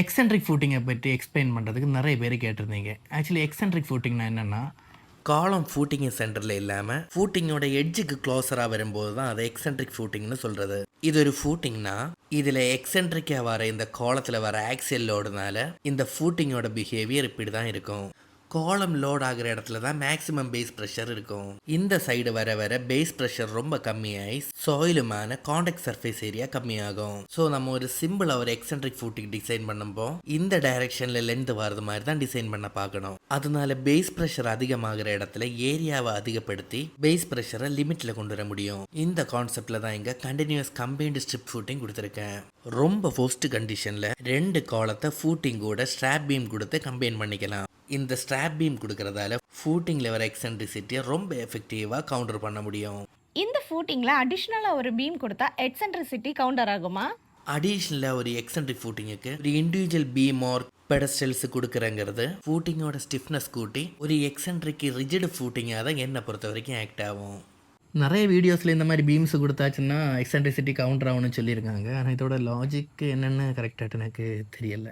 Eccentric ஃபூட்டிங்கை பற்றி explain பண்ணுறதுக்கு நிறைய பேர் கேட்டிருந்தீங்க. ஆக்சுவலி எக்ஸென்ட்ரிக் ஃபூட்டிங்னா என்னென்னா, காலம் ஃபூட்டிங் சென்டரில் இல்லாமல் ஃபூட்டிங்கோட எட்ஜுக்கு க்ளோஸராக வரும்போது தான் அதை எக்ஸென்ட்ரிக் ஃபூட்டிங்னு சொல்கிறது. இது ஒரு ஃபூட்டிங்னா இதில் எக்ஸென்ட்ரிக்காக வர இந்த காலத்தில் வர ஆக்சியல் லோடுனால இந்த ஃபூட்டிங்கோட பிஹேவியர் இப்படி தான் இருக்கும். காலம் லோட் ஆகிற இடத்துல தான் மேக்ஸிமம் பேஸ் ப்ரெஷர் இருக்கும். இந்த சைடு வர வர பேஸ் ப்ரெஷர் ரொம்ப கம்மியாகி சாயிலுமான கான்டாக்ட் சர்ஃபேஸ் ஏரியா கம்மியாகும். ஸோ நம்ம ஒரு சிம்பிள் ஒரு எக்ஸென்ட்ரிக் ஃபூட்டிங் டிசைன் பண்ணும்போ இந்த டைரக்ஷனில் லென்த் வரது மாதிரி தான் டிசைன் பண்ண பார்க்கணும். அதனால பேஸ் ப்ரெஷர் அதிகமாகிற இடத்துல ஏரியாவை அதிகப்படுத்தி பேஸ் ப்ரெஷரை லிமிட்டில் கொண்டு வர முடியும். இந்த கான்செப்டில் தான் இங்கே கண்டினியூஸ் கம்பைன்டு ஸ்ட்ரிப் ஃபூட்டிங் கொடுத்துருக்கேன். ரொம்ப ஃபோஸ்ட் கண்டிஷனில் 2 காலத்தை ஃபூட்டிங் கூட ஸ்ட்ராப் பீம் கொடுத்து கம்பைன் பண்ணிக்கலாம். இந்த ஸ்ட்ராப் பீம் கொடுக்கறதால ஃபூட்டிங்கில் வர எக்ஸென்ட்ரிசிட்டியை ரொம்ப எஃபெக்டிவாக கவுண்டர் பண்ண முடியும். இந்த ஃபூட்டிங்கில் அடிஷ்னலாக ஒரு பீம் கொடுத்தா எக்ஸென்ட்ரிசிட்டி கவுண்டர் ஆகுமா? அடிஷ்னலாக ஒரு எக்ஸென்ட்ரிக் ஃபூட்டிங்குக்கு ஒரு இண்டிவிஜுவல் பீம் ஆர் பெடஸ்டல்ஸ் கொடுக்குறங்கிறது ஃபூட்டிங்கோட ஸ்டிஃப்னஸ் கூட்டி ஒரு எக்ஸென்ட்ரிக் ரிஜிட் ஃபூட்டிங்காக தான் என்னை பொறுத்த வரைக்கும் ஆக்ட் ஆகும். நிறைய வீடியோஸில் இந்த மாதிரி பீம்ஸ் கொடுத்தாச்சுன்னா எக்ஸென்ட்ரிசிட்டி கவுண்டர் ஆகும்னு சொல்லியிருக்காங்க. ஆனால் இதோட லாஜிக் என்னென்னு கரெக்டாக எனக்கு தெரியலை.